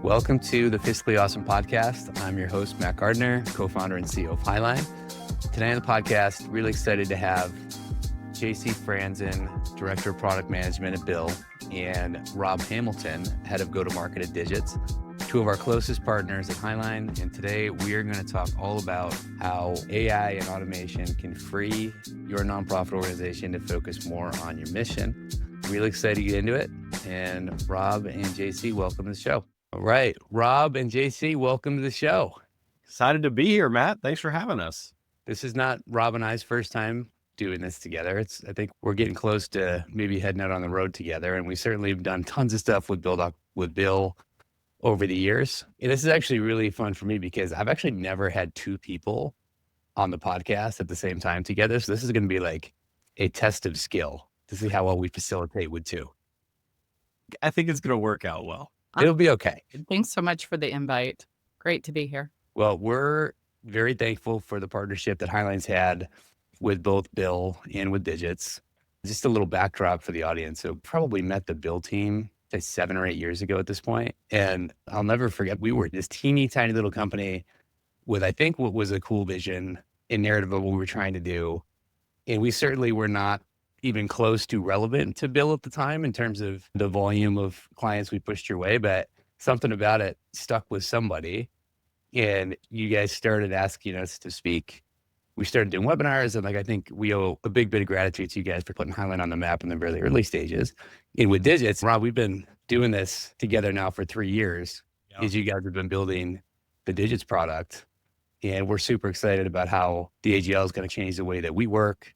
Welcome to the Fiscally Awesome Podcast. I'm your host, Matt Gardner, co-founder and CEO of Hiline. Today on the podcast, really excited to have JC Franzen, Director of Product Management at Bill, and Rob Hamilton, Head of Go-to-Market at Digits, two of our closest partners at Hiline. And today we are going to talk all about how AI and automation can free your nonprofit organization to focus more on your mission. Really excited to get into it. And Rob and JC, welcome to the show. All right, Rob and JC, welcome to the show. Excited to be here, Matt. Thanks for having us. This is not Rob and I's first time doing this together. I think we're getting close to maybe heading out on the road together. And we certainly have done tons of stuff with Bill over the years. And this is actually really fun for me because I've actually never had two people on the podcast at the same time together. So this is going to be like a test of skill to see how well we facilitate with two. I think it's going to work out well. It'll be okay. Thanks so much for the invite. Great to be here. Well, we're very thankful for the partnership that Hiline's had with both Bill and with Digits. Just a little backdrop for the audience. So probably met the Bill team, say 7 or 8 years ago at this point. And I'll never forget, we were this teeny tiny little company with, I think, what was a cool vision and narrative of what we were trying to do. And we certainly were not even close to relevant to Bill at the time in terms of the volume of clients we pushed your way, but something about it stuck with somebody. And you guys started asking us to speak. We started doing webinars, and I think we owe a big bit of gratitude to you guys for putting Hiline on the map in the very early stages. And with Digits, Rob, we've been doing this together now for 3 years as you guys have been building the Digits product. And we're super excited about how the AGL is going to change the way that we work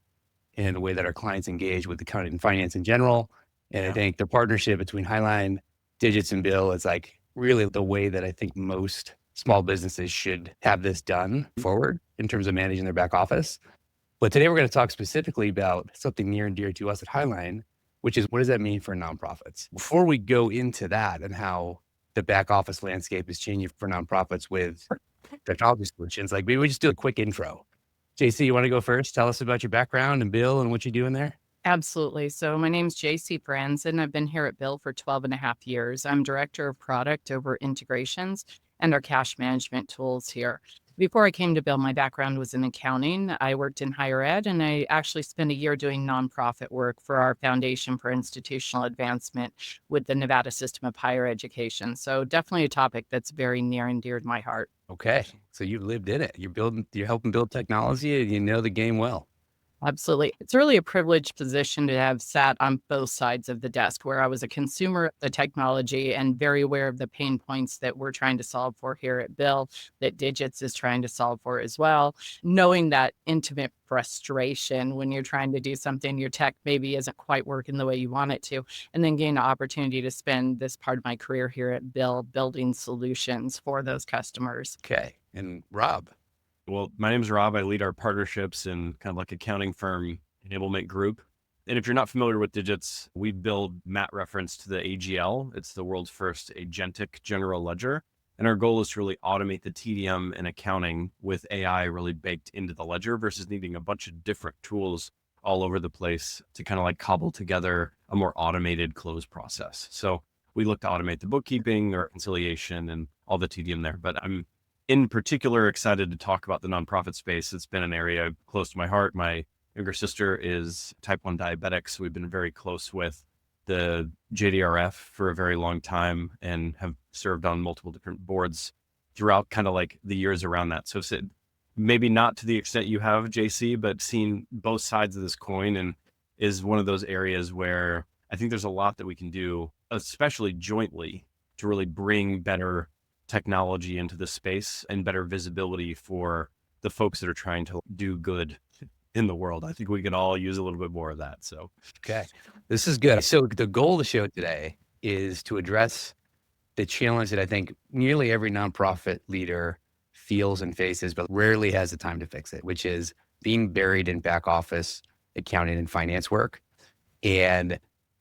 and the way that our clients engage with accounting and finance in general. And I think the partnership between Hiline, Digits, and Bill is like really the way that I think most small businesses should have this done forward in terms of managing their back office. But today we're going to talk specifically about something near and dear to us at Hiline, which is what does that mean for nonprofits? Before we go into that and how the back office landscape is changing for nonprofits with technology solutions, maybe we just do a quick intro. JC, you want to go first? Tell us about your background and Bill and what you're doing there. Absolutely. So my name's JC Franzen. I've been here at Bill for 12 and a half years. I'm Director of Product over integrations and our cash management tools here. Before I came to Bill, my background was in accounting. I worked in higher ed, and I actually spent a year doing nonprofit work for our Foundation for Institutional Advancement with the Nevada System of Higher Education. So definitely a topic that's very near and dear to my heart. Okay. So you've lived in it. You're helping build technology and you know the game well. Absolutely. It's really a privileged position to have sat on both sides of the desk, where I was a consumer of the technology and very aware of the pain points that we're trying to solve for here at Bill, that Digits is trying to solve for as well. Knowing that intimate frustration when you're trying to do something, your tech maybe isn't quite working the way you want it to, and then gain an opportunity to spend this part of my career here at Bill building solutions for those customers. Okay. And Rob. Well, my name is Rob. I lead our partnerships and kind of like accounting firm enablement group. And if you're not familiar with Digits, we build Matt reference to the AGL. It's the world's first agentic general ledger. And our goal is to really automate the TDM and accounting with AI really baked into the ledger versus needing a bunch of different tools all over the place to kind of like cobble together a more automated close process. So we look to automate the bookkeeping or reconciliation and all the TDM there. But I'm in particular excited to talk about the nonprofit space. It's been an area close to my heart. My younger sister is type 1 diabetic, so we've been very close with the JDRF for a very long time and have served on multiple different boards throughout kind of like the years around that. So maybe not to the extent you have, JC, but seeing both sides of this coin and is one of those areas where I think there's a lot that we can do, especially jointly, to really bring better technology into the space and better visibility for the folks that are trying to do good in the world. I think we could all use a little bit more of that. So, okay, this is good. So the goal of the show today is to address the challenge that I think nearly every nonprofit leader feels and faces, but rarely has the time to fix it, which is being buried in back office accounting and finance work. And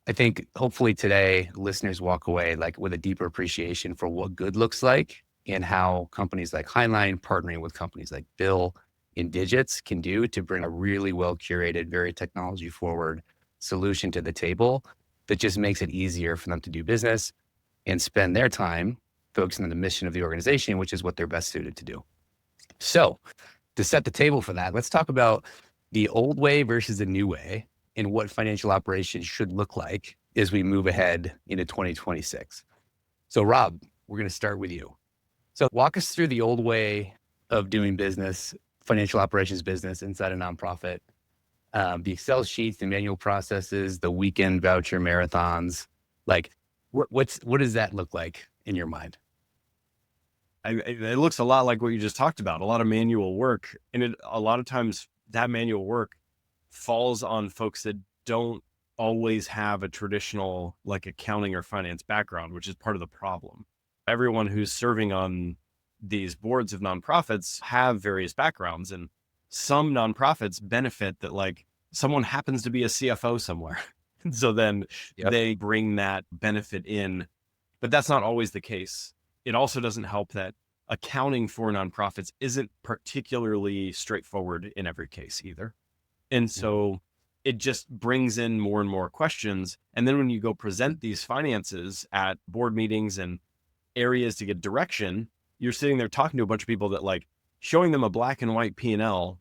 I think hopefully today listeners walk away with a deeper appreciation for what good looks like and how companies like Hiline partnering with companies like Bill and Digits can do to bring a really well curated, very technology forward solution to the table that just makes it easier for them to do business and spend their time focusing on the mission of the organization, which is what they're best suited to do. So to set the table for that, let's talk about the old way versus the new way and what financial operations should look like as we move ahead into 2026. So Rob, we're going to start with you. So walk us through the old way of doing business, financial operations business inside a nonprofit, the Excel sheets, the manual processes, the weekend voucher marathons. Like what does that look like in your mind? It looks a lot like what you just talked about, a lot of manual work. And a lot of times that manual work falls on folks that don't always have a traditional like accounting or finance background, which is part of the problem. Everyone who's serving on these boards of nonprofits have various backgrounds, and some nonprofits benefit that like someone happens to be a CFO somewhere. So then they bring that benefit in, but that's not always the case. It also doesn't help that accounting for nonprofits isn't particularly straightforward in every case either. And so it just brings in more and more questions. And then when you go present these finances at board meetings and areas to get direction, you're sitting there talking to a bunch of people that like showing them a black and white P&L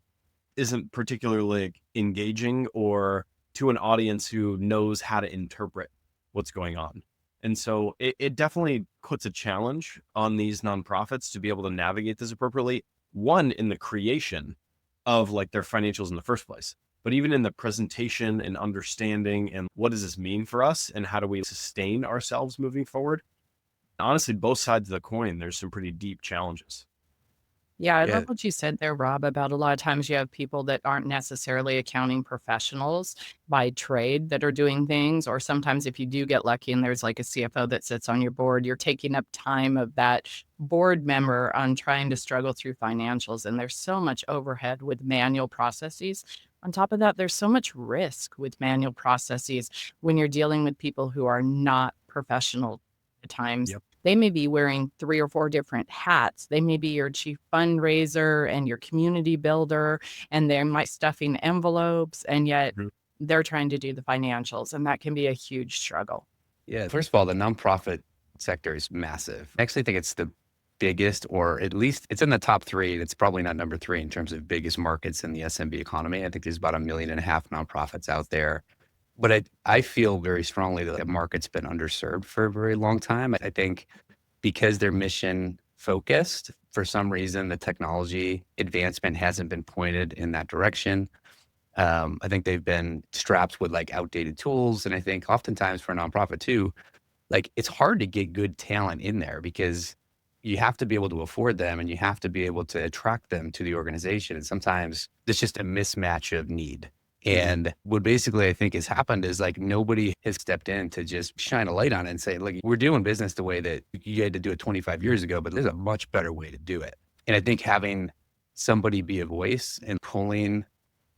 isn't particularly engaging or to an audience who knows how to interpret what's going on. And so it definitely puts a challenge on these nonprofits to be able to navigate this appropriately. One, in the creation of like their financials in the first place, but even in the presentation and understanding and what does this mean for us and how do we sustain ourselves moving forward? Honestly, both sides of the coin, there's some pretty deep challenges. Yeah, I love what you said there, Rob, about a lot of times you have people that aren't necessarily accounting professionals by trade that are doing things. Or sometimes if you do get lucky and there's like a CFO that sits on your board, you're taking up time of that board member on trying to struggle through financials. And there's so much overhead with manual processes. On top of that, there's so much risk with manual processes when you're dealing with people who are not professional at times. They may be wearing 3 or 4 different hats. They may be your chief fundraiser and your community builder, and they might stuffing envelopes, and yet they're trying to do the financials, and that can be a huge struggle. Yeah. First of all, the nonprofit sector is massive. I actually think it's the biggest, or at least it's in the top 3. It's probably not number 3 in terms of biggest markets in the SMB economy. I think there's about 1.5 million nonprofits out there. But I feel very strongly that the market's been underserved for a very long time. I think because they're mission focused, for some reason, the technology advancement hasn't been pointed in that direction. I think they've been strapped with like outdated tools. And I think oftentimes for a nonprofit too, like it's hard to get good talent in there because you have to be able to afford them and you have to be able to attract them to the organization. And sometimes it's just a mismatch of need. And what basically I think has happened is like nobody has stepped in to just shine a light on it and say, look, we're doing business the way that you had to do it 25 years ago, but there's a much better way to do it. And I think having somebody be a voice and pulling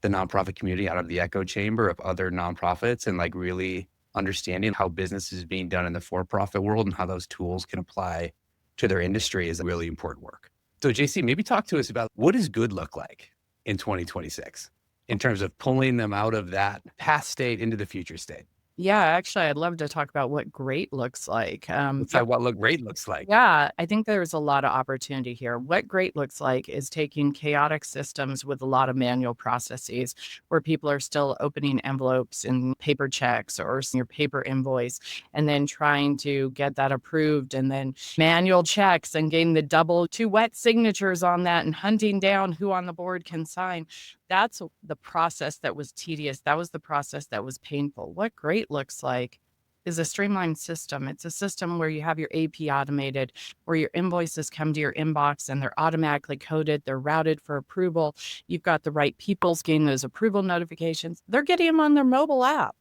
the nonprofit community out of the echo chamber of other nonprofits and like really understanding how business is being done in the for-profit world and how those tools can apply to their industry is really important work. So JC, maybe talk to us about what does good look like in 2026? In terms of pulling them out of that past state into the future state. Yeah, actually, I'd love to talk about what great looks like. What great looks like. Yeah, I think there's a lot of opportunity here. What great looks like is taking chaotic systems with a lot of manual processes where people are still opening envelopes and paper checks or your paper invoice and then trying to get that approved and then manual checks and getting the double 2 wet signatures on that and hunting down who on the board can sign. That's the process that was tedious. That was the process that was painful. What great looks like is a streamlined system. It's a system where you have your AP automated, where your invoices come to your inbox and they're automatically coded. They're routed for approval. You've got the right people's getting those approval notifications. They're getting them on their mobile app.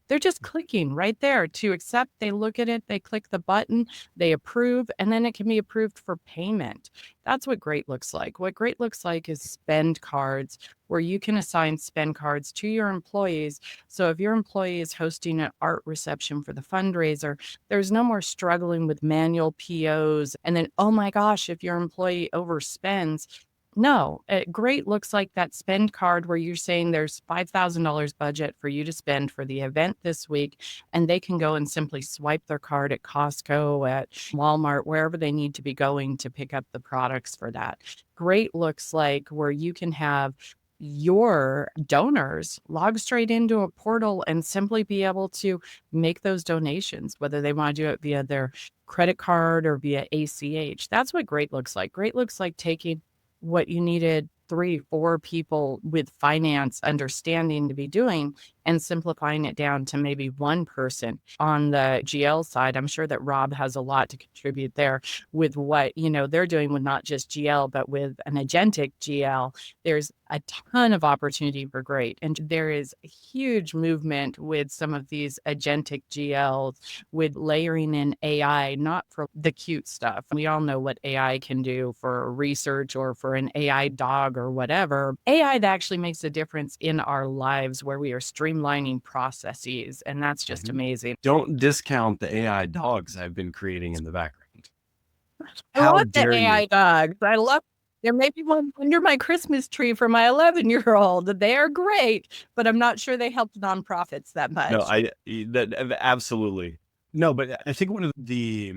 They're just clicking right there to accept. They look at it, they click the button, they approve, and then it can be approved for payment. That's what great looks like. What great looks like is spend cards, where you can assign spend cards to your employees. So if your employee is hosting an art reception for the fundraiser, there's no more struggling with manual POs. And then, oh my gosh, if your employee overspends, No, great looks like that spend card where you're saying there's $5,000 budget for you to spend for the event this week, and they can go and simply swipe their card at Costco, at Walmart, wherever they need to be going to pick up the products for that. Great looks like where you can have your donors log straight into a portal and simply be able to make those donations, whether they want to do it via their credit card or via ACH. That's what great looks like. Great looks like taking what you needed 3, 4 people with finance understanding to be doing and simplifying it down to maybe one person. On the GL side, I'm sure that Rob has a lot to contribute there with what, they're doing with not just GL, but with an agentic GL. There's a ton of opportunity for great. And there is a huge movement with some of these agentic GLs with layering in AI, not for the cute stuff. We all know what AI can do for research or for an AI dog or whatever. AI that actually makes a difference in our lives where we are streamlining processes. And that's just amazing. Don't discount the AI dogs I've been creating in the background. I love the AI dogs. I love. There may be one under my Christmas tree for my 11-year-old. They are great, but I'm not sure they help nonprofits that much. No, absolutely. No, but I think one of the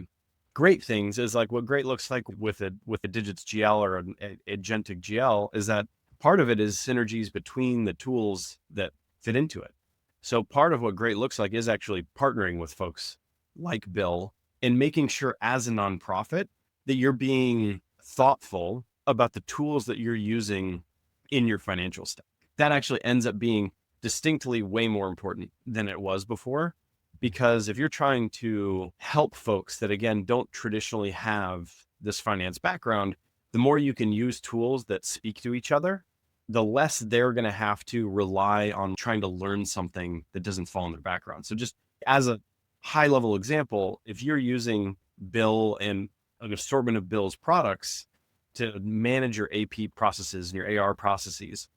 great things is like what great looks like with a Digits GL or an agentic GL is that part of it is synergies between the tools that fit into it. So part of what great looks like is actually partnering with folks like Bill and making sure as a nonprofit that you're being thoughtful about the tools that you're using in your financial stack. That actually ends up being distinctly way more important than it was before. Because if you're trying to help folks that, again, don't traditionally have this finance background, the more you can use tools that speak to each other, the less they're going to have to rely on trying to learn something that doesn't fall in their background. So just as a high level example, if you're using Bill and an assortment of Bill's products to manage your AP processes and your AR processes,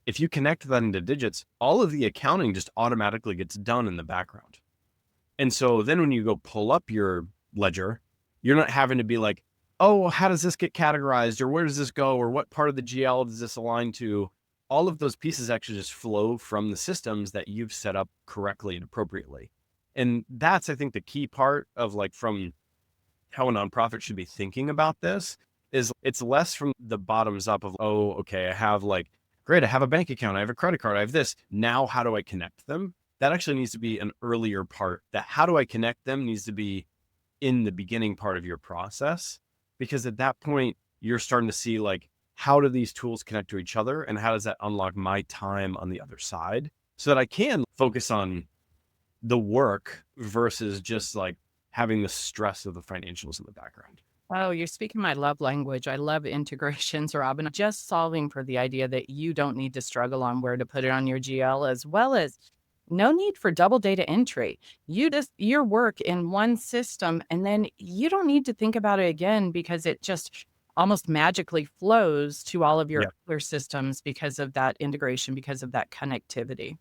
if you connect that into Digits, all of the accounting just automatically gets done in the background. And so then when you go pull up your ledger, you're not having to be like, oh, how does this get categorized? Or where does this go? Or what part of the GL does this align to? All of those pieces actually just flow from the systems that you've set up correctly and appropriately. And that's, I think, the key part of like from how a nonprofit should be thinking about this is it's less from the bottoms up of, oh, okay, I have like, great, I have a bank account, I have a credit card, I have this. Now, how do I connect them? That actually needs to be an earlier part. That how do I connect them needs to be in the beginning part of your process, because at that point, you're starting to see like, how do these tools connect to each other? And how does that unlock my time on the other side so that I can focus on the work versus just like having the stress of the financials in the background. Oh, you're speaking my love language. I love integrations, Robin. Just solving for the idea that you don't need to struggle on where to put it on your GL, as well as no need for double data entry. You just your work in one system, and then you don't need to think about it again because it just almost magically flows to all of your Yep. other systems because of that integration, because of that connectivity.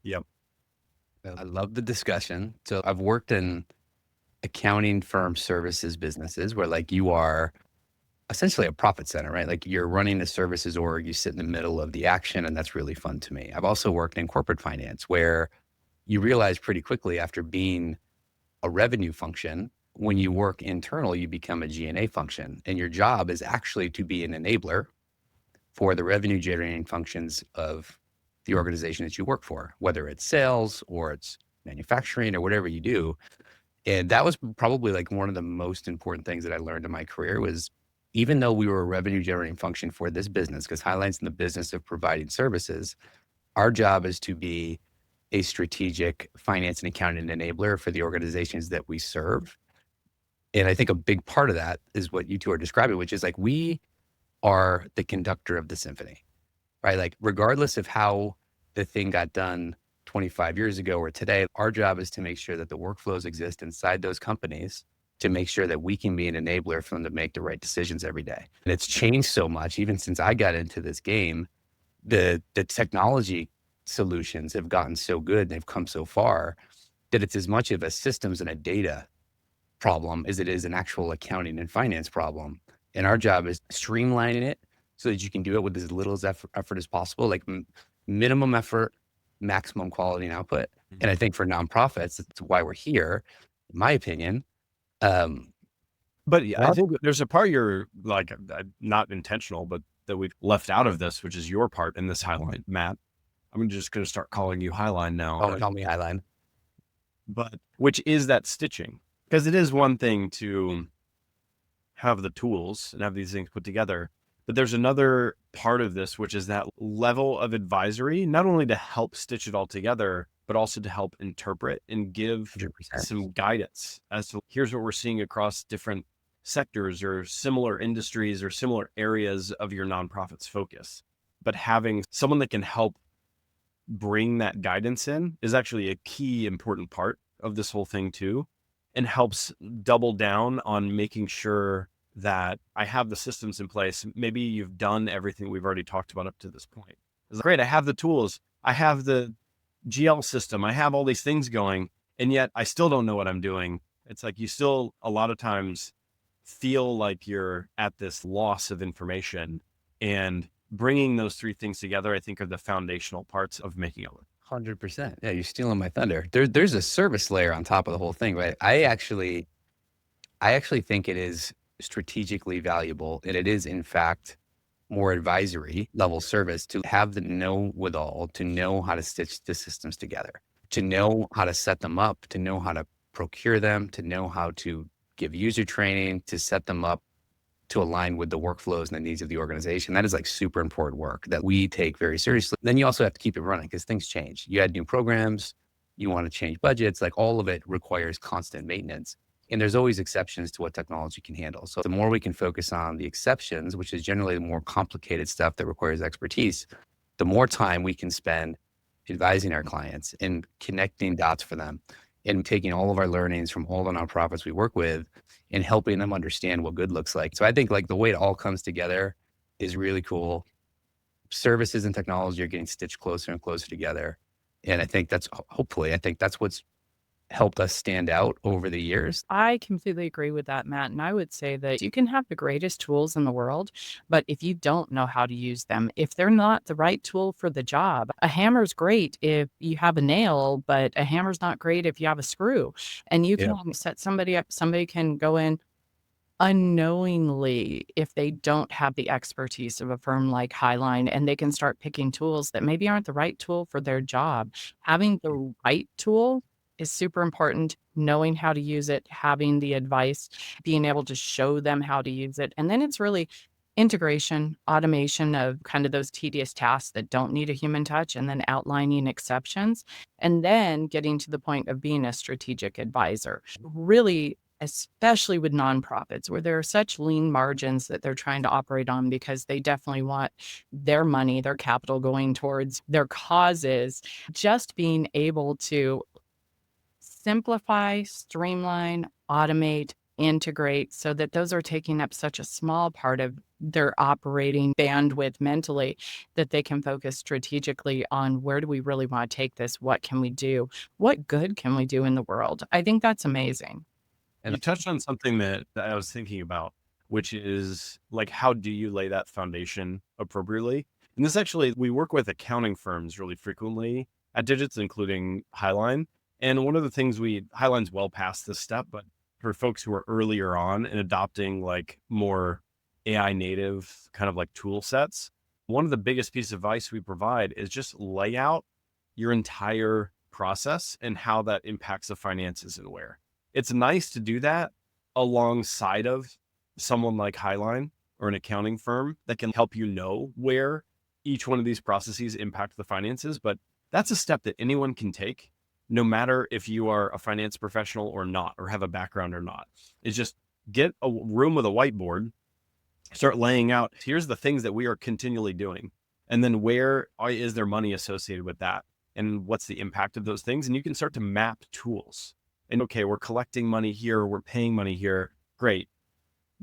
Yep. I love the discussion. So I've worked in accounting firm services businesses where like you are essentially a profit center, right? Like you're running a services org, you sit in the middle of the action, and that's really fun to me. I've also worked in corporate finance where you realize pretty quickly after being a revenue function, when you work internal, you become a G&A function, and your job is actually to be an enabler for the revenue generating functions of the organization that you work for, whether it's sales or it's manufacturing or whatever you do. And that was probably like one of the most important things that I learned in my career was even though we were a revenue generating function for this business, because Hiline's in the business of providing services, our job is to be a strategic finance and accounting enabler for the organizations that we serve. And I think a big part of that is what you two are describing, which is like we are the conductor of the symphony, right? Like regardless of how the thing got done 25 years ago or today, our job is to make sure that the workflows exist inside those companies to make sure that we can be an enabler for them to make the right decisions every day. And it's changed so much, even since I got into this game, the technology solutions have gotten so good and they've come so far that it's as much of a systems and a data problem as it is an actual accounting and finance problem. And our job is streamlining it so that you can do it with as little as effort as possible, like minimum effort, maximum quality and output. And I think for nonprofits, that's why we're here, in my opinion. But I think there's a part you're like, not intentional, but that we've left out of this, which is your part in this Hiline, Matt. I'm just going to start calling you Hiline now. Oh, call me Hiline. But which is that stitching, because it is one thing to have the tools and have these things put together, but there's another part of this, which is that level of advisory, not only to help stitch it all together, but also to help interpret and give 100%. some guidance as to here's what we're seeing across different sectors or similar industries or similar areas of your nonprofit's focus. But having someone that can help bring that guidance in is actually a key important part of this whole thing too, and helps double down on making sure that I have the systems in place. Maybe you've done everything we've already talked about up to this point. It's like, great, I have the tools, I have the GL system, I have all these things going, and yet I still don't know what I'm doing. It's like you still a lot of times feel like you're at this loss of information, and bringing those three things together, I think, are the foundational parts of making it work. 100%. Yeah, you're stealing my thunder. There's a service layer on top of the whole thing, right? I actually think it is strategically valuable, and it is in fact more advisory level service to have the know-withal, to know how to stitch the systems together, to know how to set them up, to know how to procure them, to know how to give user training, to set them up to align with the workflows and the needs of the organization. That is like super important work that we take very seriously. Then you also have to keep it running because things change. You add new programs, you want to change budgets, like all of it requires constant maintenance. And there's always exceptions to what technology can handle. So the more we can focus on the exceptions, which is generally the more complicated stuff that requires expertise, the more time we can spend advising our clients and connecting dots for them and taking all of our learnings from all the nonprofits we work with and helping them understand what good looks like. So I think like the way it all comes together is really cool. Services and technology are getting stitched closer and closer together. And I think that's what's helped us stand out over the years. I completely agree with that, Matt. And I would say that you can have the greatest tools in the world, but if you don't know how to use them, if they're not the right tool for the job, a hammer's great if you have a nail, but a hammer's not great if you have a screw. And you can set somebody up, somebody can go in unknowingly if they don't have the expertise of a firm like Hiline, and they can start picking tools that maybe aren't the right tool for their job. Having the right tool is super important. Knowing how to use it, having the advice, being able to show them how to use it. And then it's really integration, automation of kind of those tedious tasks that don't need a human touch, and then outlining exceptions, and then getting to the point of being a strategic advisor. Really, especially with nonprofits where there are such lean margins that they're trying to operate on because they definitely want their money, their capital going towards their causes. Just being able to simplify, streamline, automate, integrate so that those are taking up such a small part of their operating bandwidth mentally that they can focus strategically on where do we really want to take this? What can we do? What good can we do in the world? I think that's amazing. And you touched on something that I was thinking about, which is like, how do you lay that foundation appropriately? And this actually, we work with accounting firms really frequently at Digits, including Hiline. And one of the things Hiline's well past this step, but for folks who are earlier on in adopting like more AI native kind of like tool sets, one of the biggest pieces of advice we provide is just lay out your entire process and how that impacts the finances and where. It's nice to do that alongside of someone like Hiline or an accounting firm that can help you know where each one of these processes impact the finances. But that's a step that anyone can take, no matter if you are a finance professional or not, or have a background or not. Is just get a room with a whiteboard, start laying out, here's the things that we are continually doing. And then where is there money associated with that? And what's the impact of those things? And you can start to map tools. And okay, we're collecting money here, we're paying money here. Great.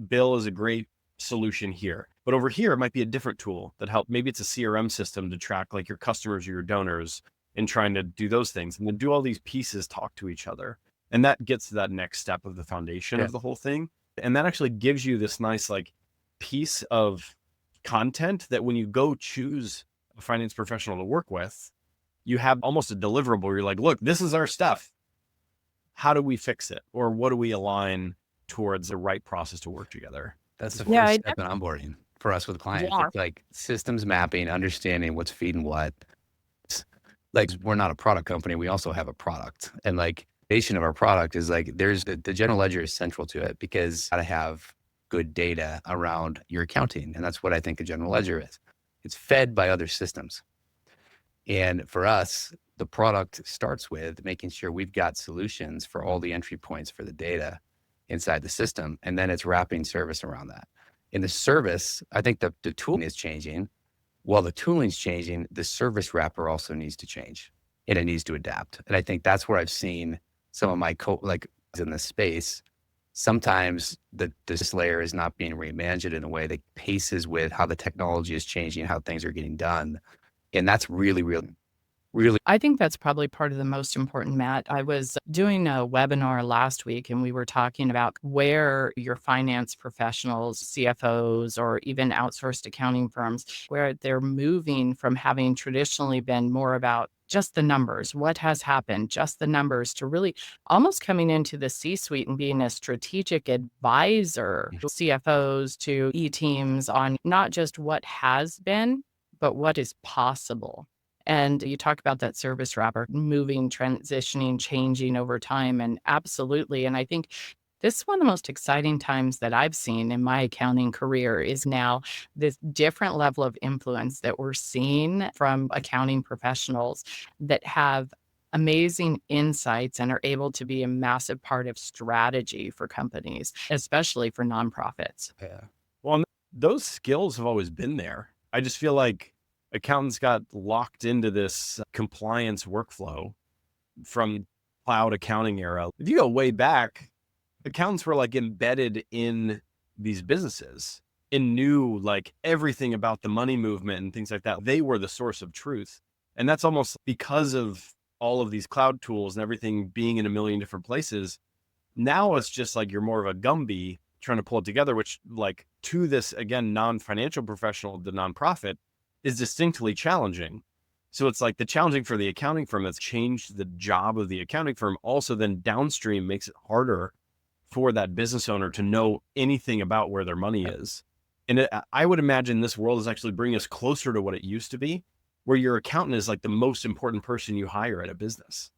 Bill is a great solution here. But over here, it might be a different tool that help. Maybe it's a CRM system to track like your customers or your donors and trying to do those things. And then do all these pieces talk to each other. And that gets to that next step of the foundation of the whole thing. And that actually gives you this nice like piece of content that when you go choose a finance professional to work with, you have almost a deliverable where you're like, look, this is our stuff. How do we fix it? Or what do we align towards the right process to work together? That's the Yeah, first I step in onboarding for us with clients. yeah. It's like systems mapping, understanding what's feeding what. Like we're not a product company. We also have a product, and like the base of our product is like there's the general ledger is central to it because you gotta have good data around your accounting, and that's what I think a general ledger is. It's fed by other systems, and for us, the product starts with making sure we've got solutions for all the entry points for the data inside the system, and then it's wrapping service around that. In the service, I think the tooling is changing. While the tooling's changing, the service wrapper also needs to change and it needs to adapt. And I think that's where I've seen some of my like in this space. Sometimes this layer is not being reimagined in a way that paces with how the technology is changing, how things are getting done. And that's really, really, really. I think that's probably part of the most important, Matt. I was doing a webinar last week and we were talking about where your finance professionals, CFOs, or even outsourced accounting firms, where they're moving from having traditionally been more about just the numbers, what has happened, just the numbers, to really almost coming into the C-suite and being a strategic advisor to CFOs, to E-teams on not just what has been, but what is possible. And you talk about that service wrapper moving, transitioning, changing over time. And absolutely. And I think this is one of the most exciting times that I've seen in my accounting career is now this different level of influence that we're seeing from accounting professionals that have amazing insights and are able to be a massive part of strategy for companies, especially for nonprofits. Yeah. Well, and those skills have always been there. I just feel like accountants got locked into this compliance workflow from cloud accounting era. If you go way back, accountants were like embedded in these businesses and knew like everything about the money movement and things like that. They were the source of truth. And that's almost because of all of these cloud tools and everything being in a million different places. Now it's just like you're more of a Gumby trying to pull it together, which like to this, again, non-financial professional, the nonprofit, is distinctly challenging. So it's like the challenging for the accounting firm that's changed the job of the accounting firm also then downstream makes it harder for that business owner to know anything about where their money is. And I would imagine this world is actually bringing us closer to what it used to be, where your accountant is like the most important person you hire at a business,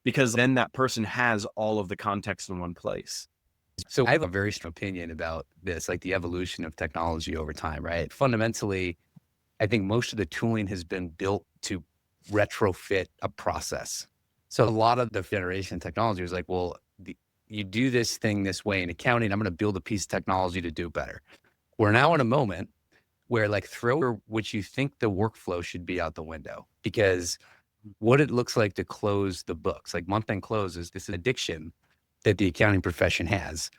because then that person has all of the context in one place. So I have a very strong opinion about this, like the evolution of technology over time, right? Fundamentally, I think most of the tooling has been built to retrofit a process. So a lot of the generation of technology was like, well, you do this thing this way in accounting, I'm going to build a piece of technology to do better. We're now in a moment where like throw what you think the workflow should be out the window, because what it looks like to close the books, like month-end close, is this addiction that the accounting profession has.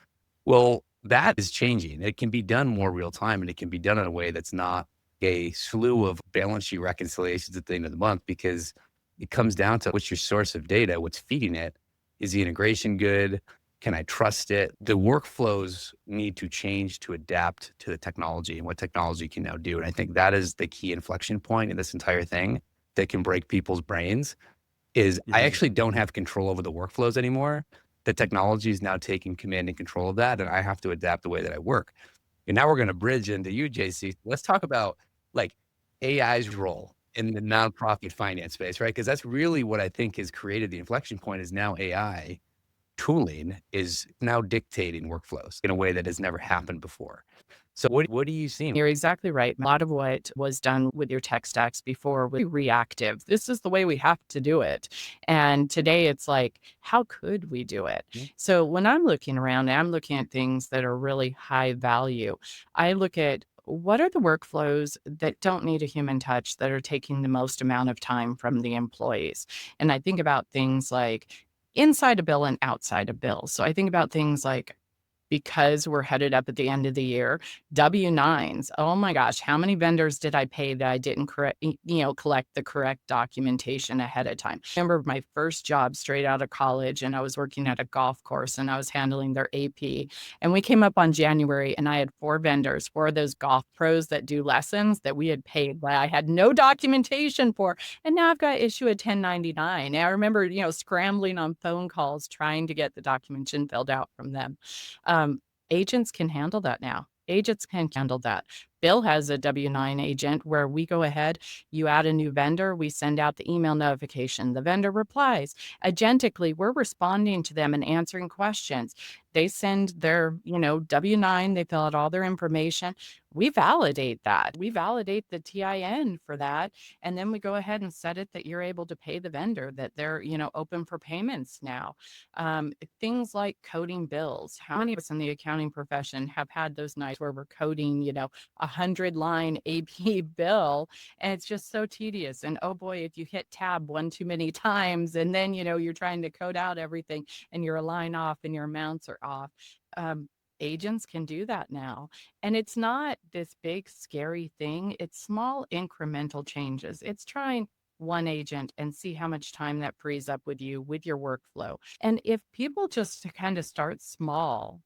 Well, that is changing. It can be done more real time, and it can be done in a way that's not a slew of balance sheet reconciliations at the end of the month, because it comes down to what's your source of data, what's feeding it. Is the integration good? Can I trust it? The workflows need to change to adapt to the technology and what technology can now do. And I think that is the key inflection point in this entire thing that can break people's brains is I actually don't have control over the workflows anymore. The technology is now taking command and control of that, and I have to adapt the way that I work. And now we're going to bridge into you, JC. Let's talk about like AI's role in the nonprofit finance space, right? Because that's really what I think has created the inflection point is now AI tooling is now dictating workflows in a way that has never happened before. So what do you see? You're exactly right. A lot of what was done with your tech stacks before was reactive. This is the way we have to do it. And today it's like, how could we do it? So when I'm looking around, I'm looking at things that are really high value. I look at what are the workflows that don't need a human touch that are taking the most amount of time from the employees. And I think about things like inside a bill and outside a bill. So I think about things like because we're headed up at the end of the year. W-9s. Oh my gosh, how many vendors did I pay that I didn't collect the correct documentation ahead of time? I remember my first job straight out of college, and I was working at a golf course, and I was handling their AP. And we came up on January, and I had 4 vendors, 4 of those golf pros that do lessons that we had paid that I had no documentation for. And now I've got to issue a 1099. And I remember, scrambling on phone calls trying to get the documentation filled out from them. Agents can handle that now. Agents can handle that. Bill has a W-9 agent where we go ahead, you add a new vendor, we send out the email notification, the vendor replies. Agentically, we're responding to them and answering questions. They send their, W-9, they fill out all their information. We validate that. We validate the TIN for that. And then we go ahead and set it that you're able to pay the vendor, that they're, open for payments now. Things like coding bills. How many of us in the accounting profession have had those nights where we're coding, a 100-line AP bill, and it's just so tedious. And oh boy, if you hit tab one too many times, and then, you're trying to code out everything and you're a line off and your amounts are off. Agents can do that now. And it's not this big, scary thing. It's small incremental changes. It's trying one agent and see how much time that frees up with you, with your workflow. And if people just kind of start small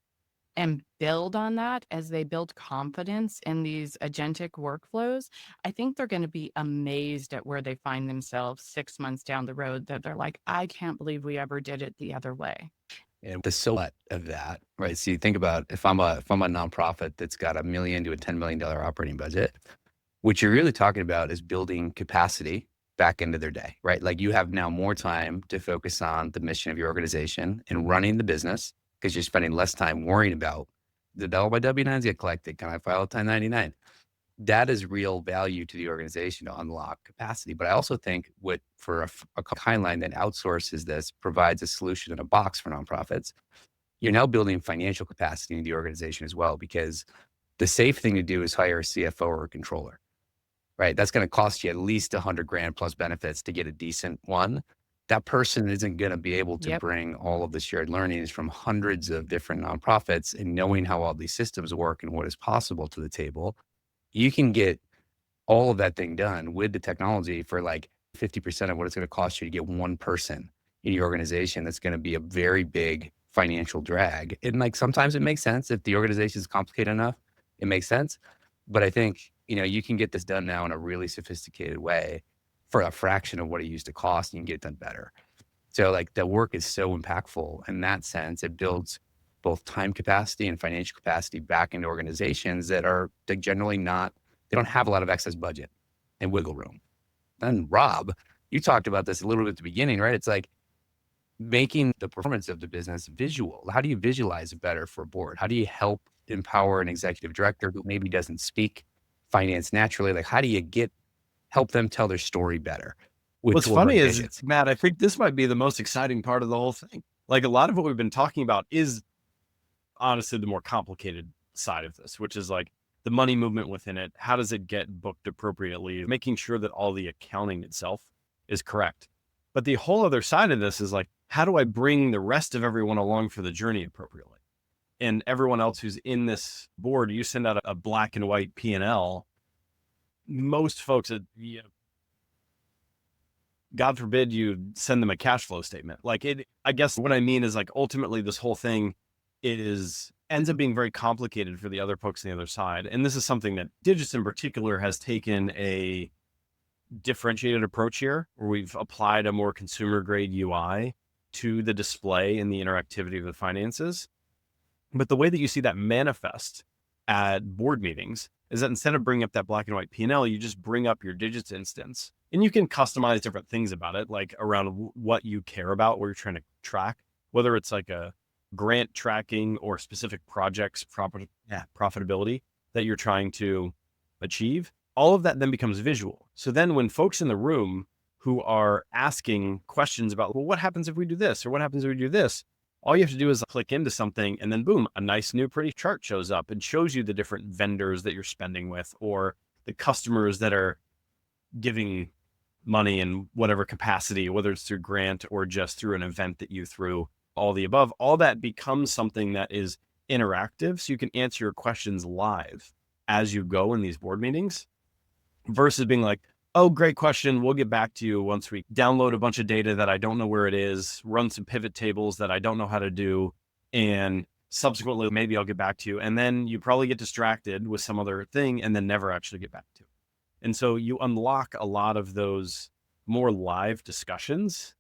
and build on that as they build confidence in these agentic workflows, I think they're going to be amazed at where they find themselves 6 months down the road, that they're like, I can't believe we ever did it the other way. And the so what of that, right? So you think about if I'm a nonprofit that's got $1 million to a $10 million operating budget, what you're really talking about is building capacity back into their day, right? Like you have now more time to focus on the mission of your organization and running the business, because you're spending less time worrying about, did all my W-9s get collected? Can I file a 1099? That is real value to the organization to unlock capacity. But I also think for a Hiline that outsources this, provides a solution in a box for nonprofits, you're now building financial capacity in the organization as well, because the safe thing to do is hire a CFO or a controller, right? That's going to cost you at least $100,000 plus benefits to get a decent one. That person isn't going to be able to bring all of the shared learnings from hundreds of different nonprofits and knowing how all these systems work and what is possible to the table. You can get all of that thing done with the technology for like 50% of what it's going to cost you to get one person in your organization. That's going to be a very big financial drag. And like, sometimes it makes sense if the organization is complicated enough, it makes sense. But I think, you can get this done now in a really sophisticated way for a fraction of what it used to cost, and you can get it done better. So like the work is so impactful in that sense. It builds both time capacity and financial capacity back into organizations that are generally they don't have a lot of excess budget and wiggle room. And Rob, you talked about this a little bit at the beginning, right? It's like making the performance of the business visual. How do you visualize it better for a board? How do you help empower an executive director who maybe doesn't speak finance naturally? Like, how do you help them tell their story better? What's funny is, Matt, I think this might be the most exciting part of the whole thing. Like, a lot of what we've been talking about is honestly the more complicated side of this, which is like the money movement within it. How does it get booked appropriately? Making sure that all the accounting itself is correct. But the whole other side of this is like, how do I bring the rest of everyone along for the journey appropriately? And everyone else who's in this board, you send out a black and white P&L. Most folks, God forbid you send them a cash flow statement. I guess what I mean is like, ultimately this whole thing ends up being very complicated for the other folks on the other side. And this is something that Digits in particular has taken a differentiated approach here, where we've applied a more consumer grade UI to the display and the interactivity of the finances. But the way that you see that manifest at board meetings is that instead of bringing up that black and white P&L, you just bring up your Digits instance, and you can customize different things about it, like around what you care about, what you're trying to track, whether it's like a grant tracking or specific projects profitability that you're trying to achieve. All of that then becomes visual. So then when folks in the room who are asking questions about, well, what happens if we do this? Or what happens if we do this? All you have to do is click into something, and then boom, a nice new pretty chart shows up and shows you the different vendors that you're spending with, or the customers that are giving money in whatever capacity, whether it's through grant or just through an event that you threw, all the above. All that becomes something that is interactive, so you can answer your questions live as you go in these board meetings, versus being like, oh, great question, we'll get back to you once we download a bunch of data that I don't know where it is, run some pivot tables that I don't know how to do, and subsequently maybe I'll get back to you. And then you probably get distracted with some other thing and then never actually get back to it. And so you unlock a lot of those more live discussions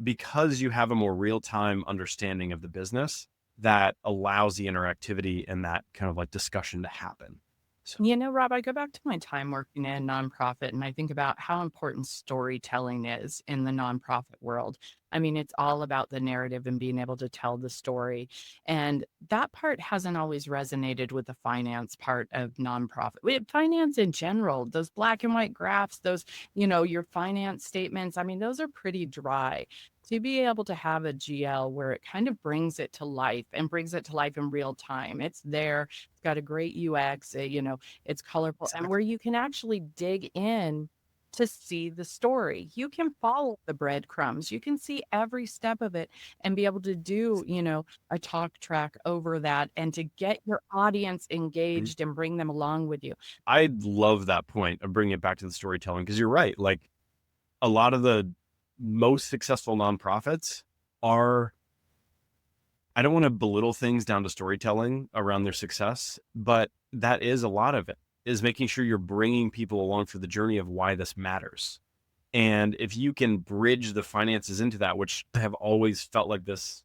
because you have a more real-time understanding of the business that allows the interactivity and that kind of like discussion to happen. So, Rob, I go back to my time working in nonprofit and I think about how important storytelling is in the nonprofit world. I mean, it's all about the narrative and being able to tell the story. And that part hasn't always resonated with the finance part of nonprofit. Finance in general, those black and white graphs, those, your finance statements, I mean, those are pretty dry. To be able to have a GL where it kind of brings it to life and brings it to life in real time. It's there. It's got a great UX, it's colorful, and where you can actually dig in to see the story. You can follow the breadcrumbs. You can see every step of it and be able to do, a talk track over that and to get your audience engaged and bring them along with you. I love that point of bringing it back to the storytelling, because you're right. Like a lot of the most successful nonprofits are, I don't want to belittle things down to storytelling around their success, but that is a lot of it, is making sure you're bringing people along for the journey of why this matters. And if you can bridge the finances into that, which have always felt like this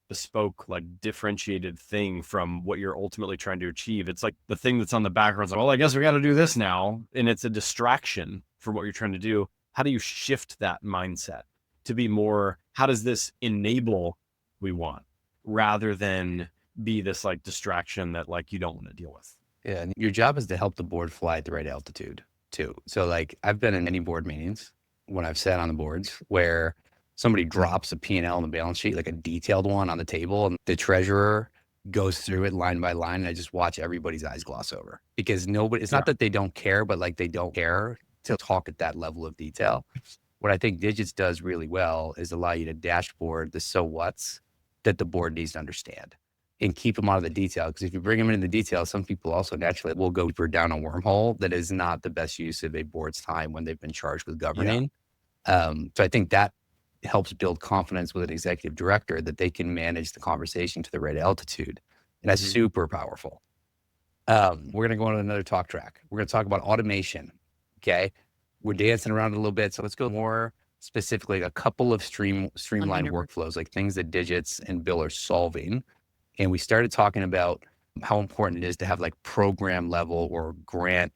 bespoke, like differentiated thing from what you're ultimately trying to achieve. It's like the thing that's on the background. It's like, well, I guess we got to do this now. And it's a distraction for what you're trying to do. How do you shift that mindset to be more, how does this enable we want, rather than be this like distraction that like you don't want to deal with? Yeah. And your job is to help the board fly at the right altitude too. So like I've been in many board meetings when I've sat on the boards where somebody drops a P&L on the balance sheet, like a detailed one on the table, and the treasurer goes through it line by line. And I just watch everybody's eyes gloss over, because it's not that they don't care, but like they don't care to talk at that level of detail. What I think Digits does really well is allow you to dashboard the so what's that the board needs to understand and keep them out of the detail. Because if you bring them into the detail, some people also naturally will go deeper down a wormhole that is not the best use of a board's time when they've been charged with governing. So I think that helps build confidence with an executive director that they can manage the conversation to the right altitude. And that's super powerful. We're going to go on to another talk track. We're going to talk about automation. Okay. We're dancing around a little bit. So let's go more specifically, a couple of streamlined 100%. workflows, like things that Digits and Bill are solving. And we started talking about how important it is to have like program level or grant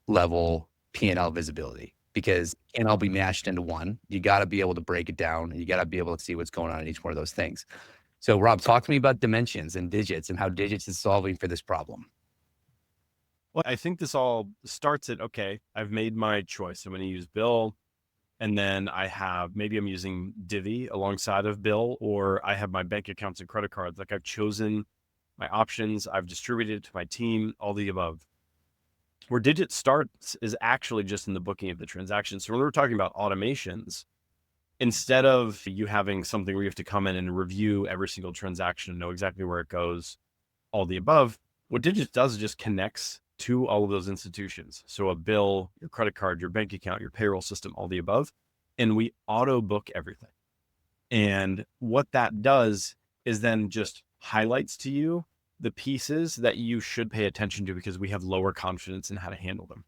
level P&L visibility, because it can't all be mashed into one. You got to be able to break it down, and you got to be able to see what's going on in each one of those things. So Rob, talk to me about dimensions and Digits and how Digits is solving for this problem. Well, I think this all starts at, okay, I've made my choice. I'm going to use Bill. And then maybe I'm using Divvy alongside of Bill, or I have my bank accounts and credit cards. Like I've chosen my options. I've distributed it to my team, all the above. Where Digit starts is actually just in the booking of the transaction. So when we're talking about automations, instead of you having something where you have to come in and review every single transaction and know exactly where it goes, all the above, what Digit does is just connects to all of those institutions. So a bill, your credit card, your bank account, your payroll system, all the above, and we auto book everything. And what that does is then just highlights to you the pieces that you should pay attention to, because we have lower confidence in how to handle them.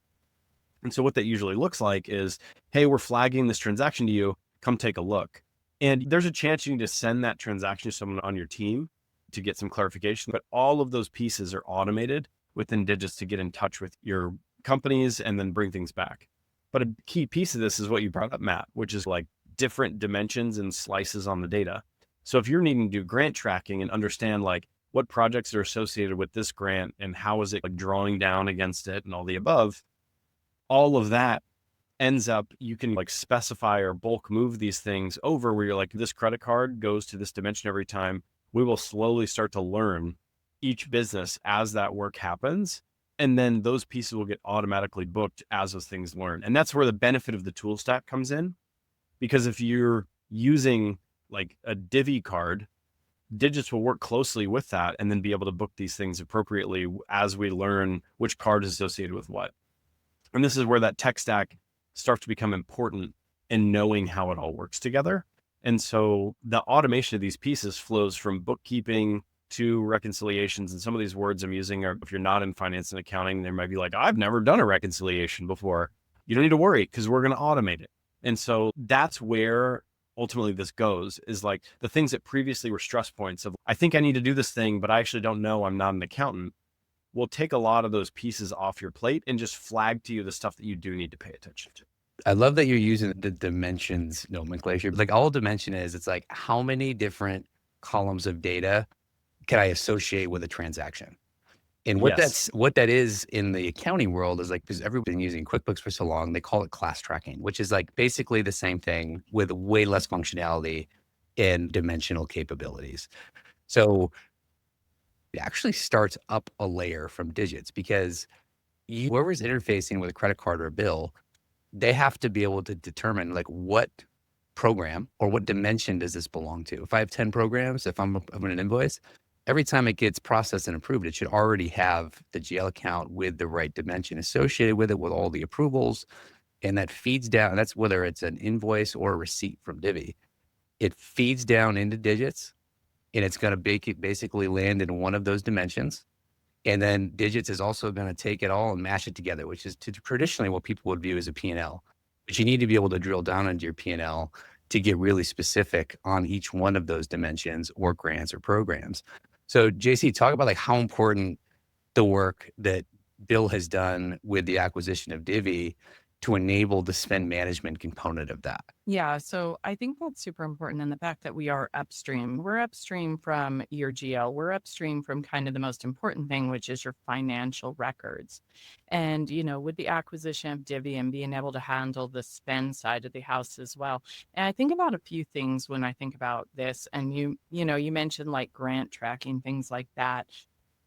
And so what that usually looks like is, hey, we're flagging this transaction to you, come take a look. And there's a chance you need to send that transaction to someone on your team to get some clarification, but all of those pieces are automated within Digits to get in touch with your companies and then bring things back. But a key piece of this is what you brought up, Matt, which is like different dimensions and slices on the data. So if you're needing to do grant tracking and understand like what projects are associated with this grant and how is it like drawing down against it and all the above, all of that ends up, you can like specify or bulk move these things over where you're like, this credit card goes to this dimension every time. We will slowly start to learn each business as that work happens. And then those pieces will get automatically booked as those things learn. And that's where the benefit of the tool stack comes in. Because if you're using like a Divvy card Digits will work closely with that and then be able to book these things appropriately as we learn which card is associated with what. And this is where that tech stack starts to become important in knowing how it all works together. And so the automation of these pieces flows from bookkeeping to reconciliations. And some of these words I'm using are, if you're not in finance and accounting, they might be like, I've never done a reconciliation before. You don't need to worry because we're going to automate it. And so that's where ultimately this goes, is like the things that previously were stress points of, I think I need to do this thing, but I actually don't know, I'm not an accountant. We'll take a lot of those pieces off your plate and just flag to you the stuff that you do need to pay attention to. I love that you're using the dimensions nomenclature. Like all dimension is, it's like how many different columns of data can I associate with a transaction? And what Yes. that is in the accounting world is like, because everybody's been using QuickBooks for so long, they call it class tracking, which is like basically the same thing with way less functionality and dimensional capabilities. So it actually starts up a layer from digits, because whoever's interfacing with a credit card or a bill, they have to be able to determine like what program or what dimension does this belong to. If I have 10 programs, if I'm an invoice, every time it gets processed and approved, it should already have the GL account with the right dimension associated with it, with all the approvals. And that feeds down, and that's whether it's an invoice or a receipt from Divvy. It feeds down into digits, and it's going to basically land in one of those dimensions. And then digits is also going to take it all and mash it together, which is traditionally what people would view as a P&L. But you need to be able to drill down into your P&L to get really specific on each one of those dimensions or grants or programs. So JC, talk about like how important the work that Bill has done with the acquisition of Divvy to enable the spend management component of that. Yeah, so I think that's super important in the fact that we are upstream. We're upstream from your GL. We're upstream from kind of the most important thing, which is your financial records. And, with the acquisition of Divvy and being able to handle the spend side of the house as well. And I think about a few things when I think about this. And you mentioned like grant tracking, things like that.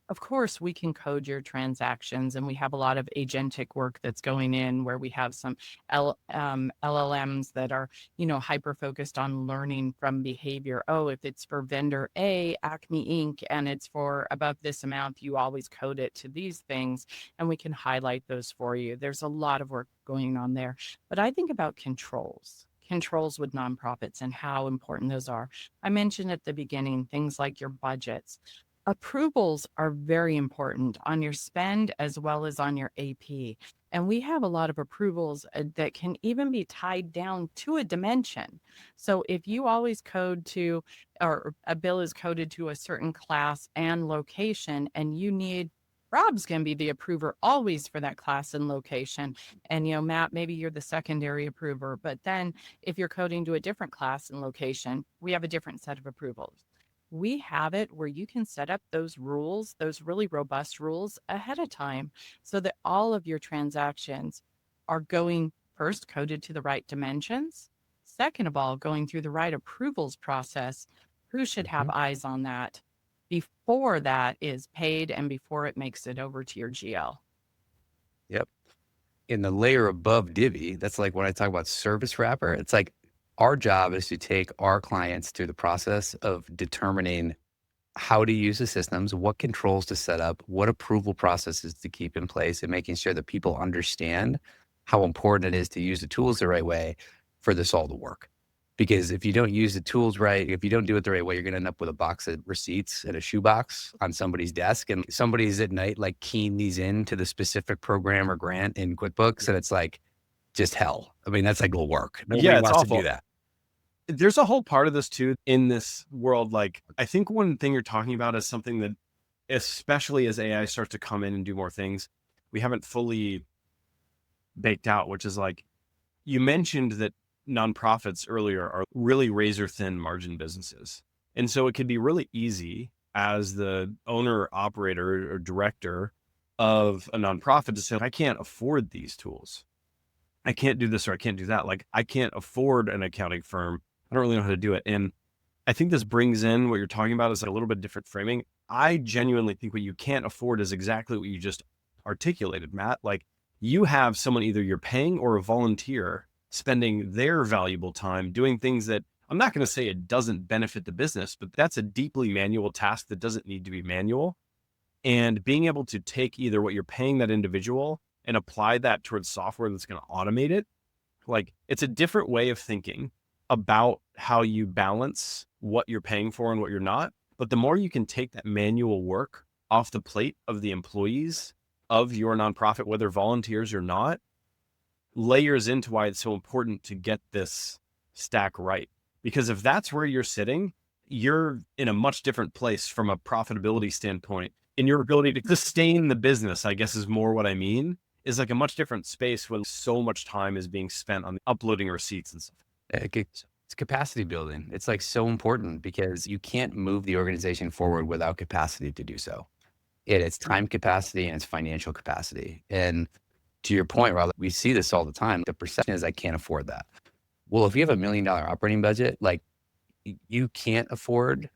Of course, we can code your transactions, and we have a lot of agentic work that's going in where we have some LLMs that are, hyper focused on learning from behavior. Oh, if it's for vendor A, Acme Inc., and it's for above this amount, you always code it to these things, and we can highlight those for you. There's a lot of work going on there. But I think about controls with nonprofits and how important those are. I mentioned at the beginning things like your budgets. Approvals are very important on your spend as well as on your AP. And we have a lot of approvals that can even be tied down to a dimension. So if you always code to, or a bill is coded to a certain class and location, and you need Rob's going to be the approver always for that class and location. And, Matt, maybe you're the secondary approver, but then if you're coding to a different class and location, we have a different set of approvals. We have it where you can set up those rules, those really robust rules ahead of time, so that all of your transactions are going first coded to the right dimensions. Second of all, going through the right approvals process. Who should have eyes on that before that is paid and before it makes it over to your GL? Yep. In the layer above Divvy, that's like when I talk about service wrapper, it's like our job is to take our clients through the process of determining how to use the systems, what controls to set up, what approval processes to keep in place, and making sure that people understand how important it is to use the tools the right way for this all to work. Because if you don't use the tools right, if you don't do it the right way, you're going to end up with a box of receipts and a shoebox on somebody's desk, and somebody's at night like keying these into the specific program or grant in QuickBooks, and it's like just hell. I mean, that's like little work. Nobody Yeah, it's wants to awful. do that. There's a whole part of this too in this world. Like, I think one thing you're talking about is something that, especially as AI starts to come in and do more things, we haven't fully baked out, which is like, you mentioned that nonprofits earlier are really razor thin margin businesses. And so it can be really easy as the owner, operator, or director of a nonprofit to say, I can't afford these tools. I can't do this or I can't do that. Like, I can't afford an accounting firm. I don't really know how to do it. And I think this brings in what you're talking about is a little bit different framing. I genuinely think what you can't afford is exactly what you just articulated, Matt. Like, you have someone either you're paying or a volunteer spending their valuable time doing things that I'm not going to say it doesn't benefit the business, but that's a deeply manual task that doesn't need to be manual. And being able to take either what you're paying that individual and apply that towards software that's going to automate it, like it's a different way of thinking about how you balance what you're paying for and what you're not. But the more you can take that manual work off the plate of the employees of your nonprofit, whether volunteers or not, layers into why it's so important to get this stack right. Because if that's where you're sitting, you're in a much different place from a profitability standpoint. In your ability to sustain the business, I guess is more what I mean, is like a much different space when so much time is being spent on uploading receipts and stuff. It's capacity building. It's like so important because you can't move the organization forward without capacity to do so. It's time capacity and it's financial capacity. And to your point, Rob, we see this all the time. The perception is I can't afford that. Well, if you have $1 million operating budget, like you can't afford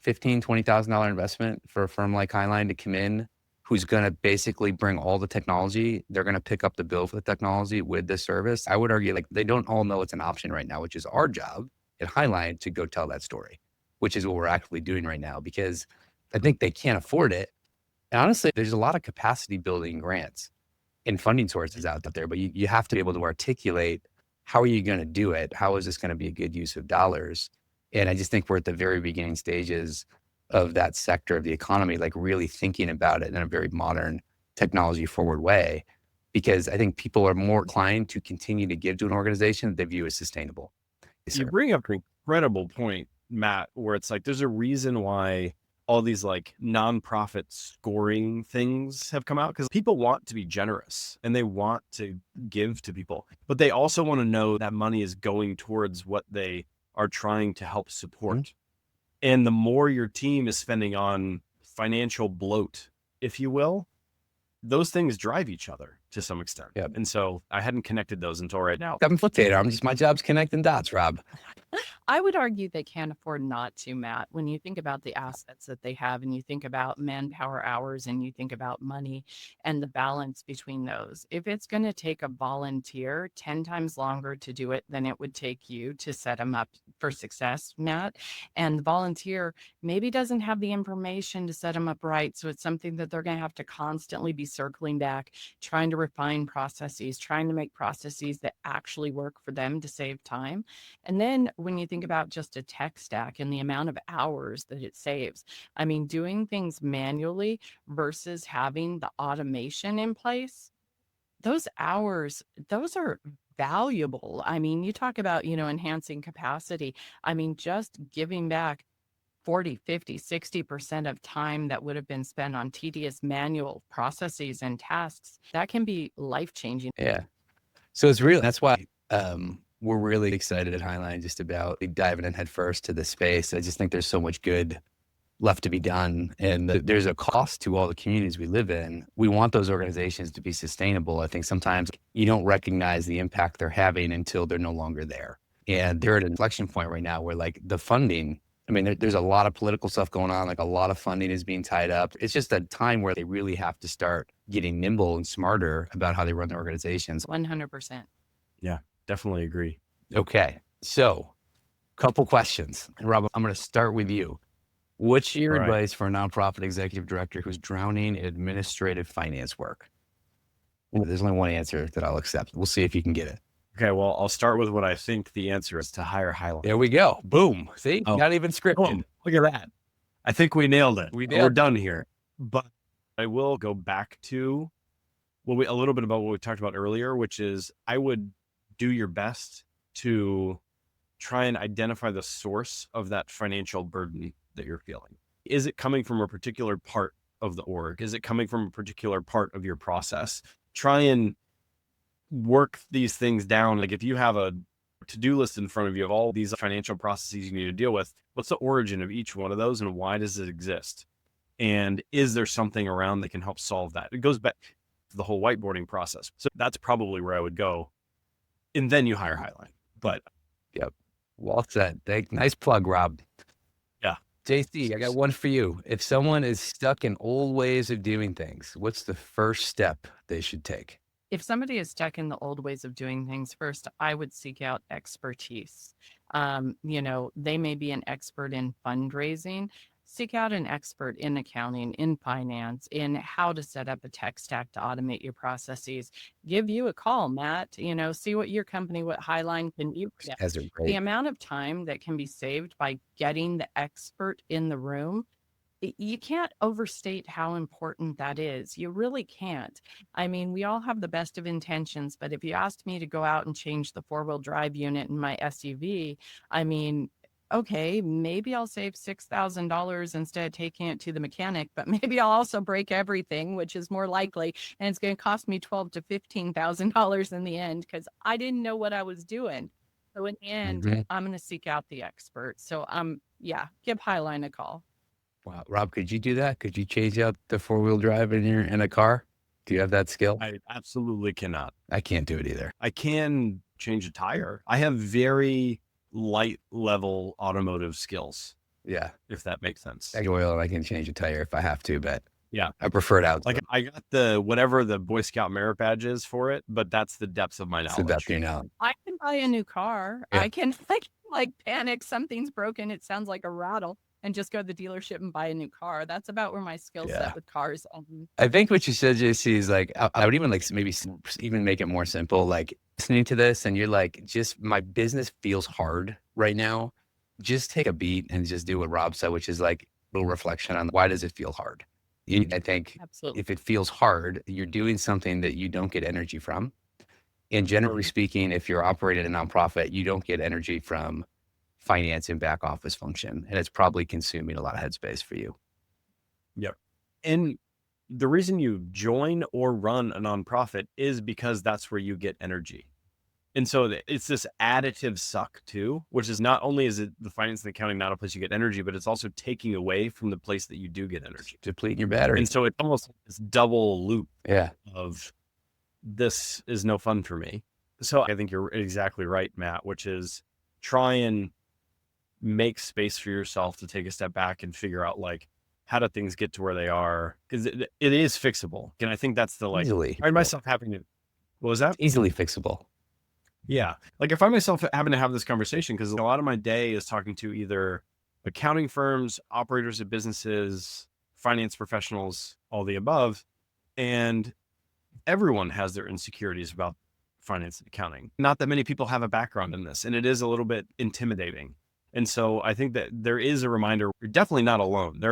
$15,000, $20,000 investment for a firm like Hiline to come in, who's going to basically bring all the technology. They're going to pick up the bill for the technology with the service. I would argue like they don't all know it's an option right now, which is our job at Hiline to go tell that story, which is what we're actively doing right now because I think they can't afford it. And honestly, there's a lot of capacity building grants and funding sources out there, but you have to be able to articulate how are you going to do it? How is this going to be a good use of dollars? And I just think we're at the very beginning stages of that sector of the economy, like really thinking about it in a very modern technology forward way, because I think people are more inclined to continue to give to an organization that they view as sustainable. You bring up an incredible point, Matt, where it's like, there's a reason why all these like nonprofit scoring things have come out because people want to be generous and they want to give to people, but they also want to know that money is going towards what they are trying to help support. Mm-hmm. And the more your team is spending on financial bloat, if you will, those things drive each other to some extent. Yep. And so I hadn't connected those until right now. I'm just my job's connecting dots, Rob. I would argue they can't afford not to, Matt. When you think about the assets that they have and you think about manpower hours and you think about money and the balance between those, if it's going to take a volunteer 10 times longer to do it than it would take you to set them up for success, Matt, and the volunteer maybe doesn't have the information to set them up right. So it's something that they're going to have to constantly be circling back, trying to refine processes, trying to make processes that actually work for them to save time. And then when you think about just a tech stack and the amount of hours that it saves, I mean, doing things manually versus having the automation in place, those hours, those are valuable. I mean, you talk about, enhancing capacity. I mean, just giving back 40, 50, 60% of time that would have been spent on tedious manual processes and tasks, that can be life-changing. Yeah. So it's real. That's why we're really excited at Hiline just about diving in headfirst to the space. I just think there's so much good left to be done. And there's a cost to all the communities we live in. We want those organizations to be sustainable. I think sometimes you don't recognize the impact they're having until they're no longer there. And they're at an inflection point right now where like the funding, I mean, there's a lot of political stuff going on, like a lot of funding is being tied up. It's just a time where they really have to start getting nimble and smarter about how they run their organizations. 100%. Yeah, definitely agree. Okay. So couple questions. And Rob, I'm going to start with you. What's your advice for a nonprofit executive director who's drowning in administrative finance work? There's only one answer that I'll accept. We'll see if you can get it. Okay, well, I'll start with what I think the answer is: to hire Hiline. There we go. Boom. See, not even scripted. Look at that. I think we nailed it. We're done here. But I will go back to a little bit about what we talked about earlier, which is I would do your best to try and identify the source of that financial burden that you're feeling. Is it coming from a particular part of the org? Is it coming from a particular part of your process? Try and work these things down. Like if you have a to-do list in front of you of all these financial processes you need to deal with, what's the origin of each one of those and why does it exist? And is there something around that can help solve that? It goes back to the whole whiteboarding process. So that's probably where I would go. And then you hire Hiline. But yep. Well said. Nice plug, Rob. Yeah. JC, I got one for you. If someone is stuck in old ways of doing things, what's the first step they should take? If somebody is stuck in the old ways of doing things, first, I would seek out expertise. They may be an expert in fundraising. Seek out an expert in accounting, in finance, in how to set up a tech stack to automate your processes. Give you a call, Matt. See what your company, what Hiline can do. As are The great. amount of time that can be saved by getting the expert in the room, you can't overstate how important that is. You really can't. I mean, we all have the best of intentions, but if you asked me to go out and change the four-wheel drive unit in my SUV, I mean, okay, maybe I'll save $6,000 instead of taking it to the mechanic, but maybe I'll also break everything, which is more likely, and it's going to cost me $12,000 to $15,000 in the end because I didn't know what I was doing. So in the end, Mhm. I'm going to seek out the expert. So yeah, give Highline a call. Wow. Rob, could you do that? Could you change out the four-wheel drive in a car? Do you have that skill? I absolutely cannot. I can't do it either. I can change a tire. I have very light level automotive skills, Yeah. if that makes sense. I can oil and I can change a tire if I have to, but Yeah. I prefer it out. Like I got the whatever the Boy Scout merit badge is for it, but that's the depths of my It's the knowledge. depth, now. I can buy a new car. Yeah. I can like panic, something's broken, it sounds like a rattle, and just go to the dealership and buy a new car. That's about where my skill Yeah. set with cars. I think what you said, JC, is like, I would even maybe even make it more simple. Like listening to this and you're like, just my business feels hard right now. Just take a beat and just do what Rob said, which is like a little reflection on why does it feel hard? I think Absolutely. if it feels hard, you're doing something that you don't get energy from. And generally speaking, if you're operating a nonprofit, you don't get energy from finance and back office function. And it's probably consuming a lot of headspace for you. Yep. And the reason you join or run a nonprofit is because that's where you get energy. And so it's this additive suck too, which is not only is it the finance and accounting not a place you get energy, but it's also taking away from the place that you do get energy. Depleting your battery. And so it's almost this double loop Yeah. of this is no fun for me. So I think you're exactly right, Matt, which is try and make space for yourself to take a step back and figure out like, how do things get to where they are? Because it is fixable. And I think that's the like, Easily. I find myself having to, what was that? Easily fixable. Yeah. Like I find myself having to have this conversation because a lot of my day is talking to either accounting firms, operators of businesses, finance professionals, all the above. And everyone has their insecurities about finance and accounting. Not that many people have a background in this, and it is a little bit intimidating. And so I think that there is a reminder, you're definitely not alone.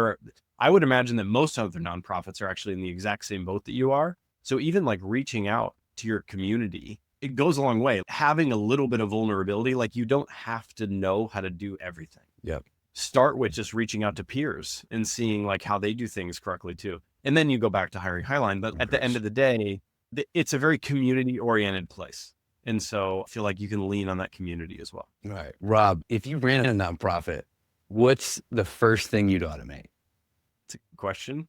I would imagine that most other nonprofits are actually in the exact same boat that you are. So even like reaching out to your community, it goes a long way. Having a little bit of vulnerability, like you don't have to know how to do everything. Yep. Start with just reaching out to peers and seeing like how they do things correctly too. And then you go back to hiring Hiline. But at the end of the day, it's a very community oriented place. And so I feel like you can lean on that community as well. All right. Rob, if you ran a nonprofit, what's the first thing you'd automate? It's a good question.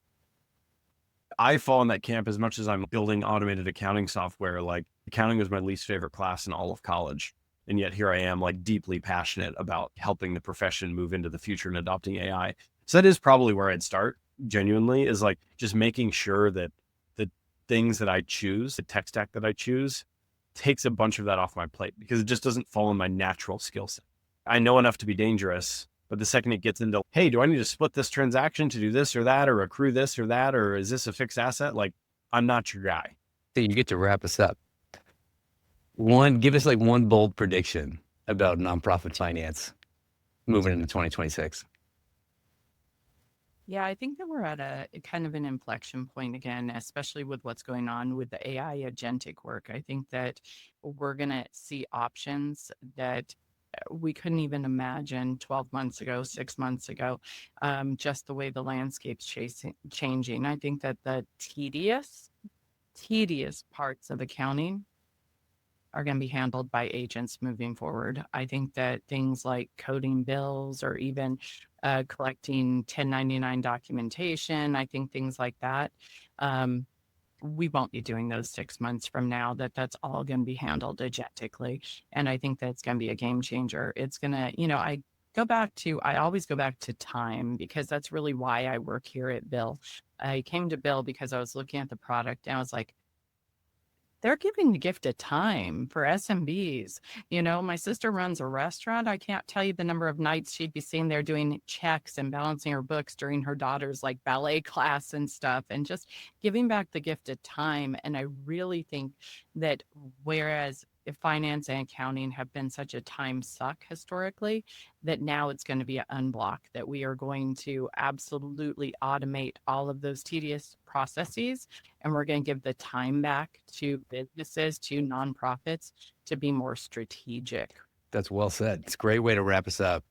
I fall in that camp as much as I'm building automated accounting software. Like accounting was my least favorite class in all of college. And yet here I am like deeply passionate about helping the profession move into the future and adopting AI. So that is probably where I'd start genuinely, is like just making sure that the things that I choose, the tech stack that I choose, takes a bunch of that off my plate because it just doesn't fall in my natural skill set. I know enough to be dangerous, but the second it gets into, hey, do I need to split this transaction to do this or that, or accrue this or that, or is this a fixed asset? Like, I'm not your guy. So you get to wrap us up. Give us like one bold prediction about nonprofit finance moving into 2026. Yeah, I think that we're at a kind of an inflection point again, especially with what's going on with the AI agentic work. I think that we're going to see options that we couldn't even imagine 12 months ago, 6 months ago, just the way the landscape's changing. I think that the tedious parts of accounting are going to be handled by agents moving forward. I think that things like coding bills or even collecting 1099 documentation, I think things like that, we won't be doing those 6 months from now. That's all going to be handled agentically. And I think that's going to be a game changer. It's going to, I always go back to time because that's really why I work here at Bill. I came to Bill because I was looking at the product and I was like, they're giving the gift of time for SMBs. My sister runs a restaurant. I can't tell you the number of nights she'd be sitting there doing checks and balancing her books during her daughter's like ballet class and stuff, and just giving back the gift of time. And I really think that whereas if finance and accounting have been such a time suck historically, that now it's going to be an unblock, that we are going to absolutely automate all of those tedious processes. And we're going to give the time back to businesses, to nonprofits, to be more strategic. That's well said. It's a great way to wrap us up.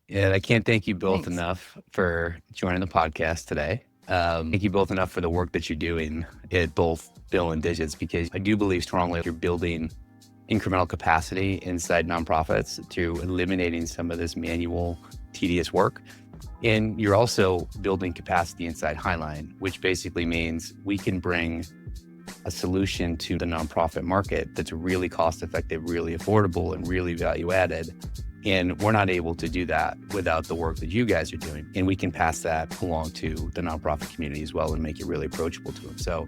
And I can't thank you both Thanks. enough for joining the podcast today. Thank you both enough for the work that you're doing at both Bill and Digits, because I do believe strongly you're building incremental capacity inside nonprofits through eliminating some of this manual, tedious work. And you're also building capacity inside Hiline, which basically means we can bring a solution to the nonprofit market that's really cost-effective, really affordable, and really value-added. And we're not able to do that without the work that you guys are doing. And we can pass that along to the nonprofit community as well and make it really approachable to them. So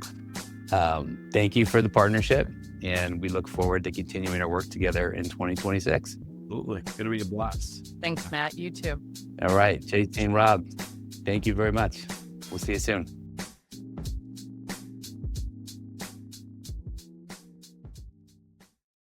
thank you for the partnership. And we look forward to continuing our work together in 2026. Absolutely. It's going to be a blast. Thanks, Matt. You too. All right. JC and Rob, thank you very much. We'll see you soon.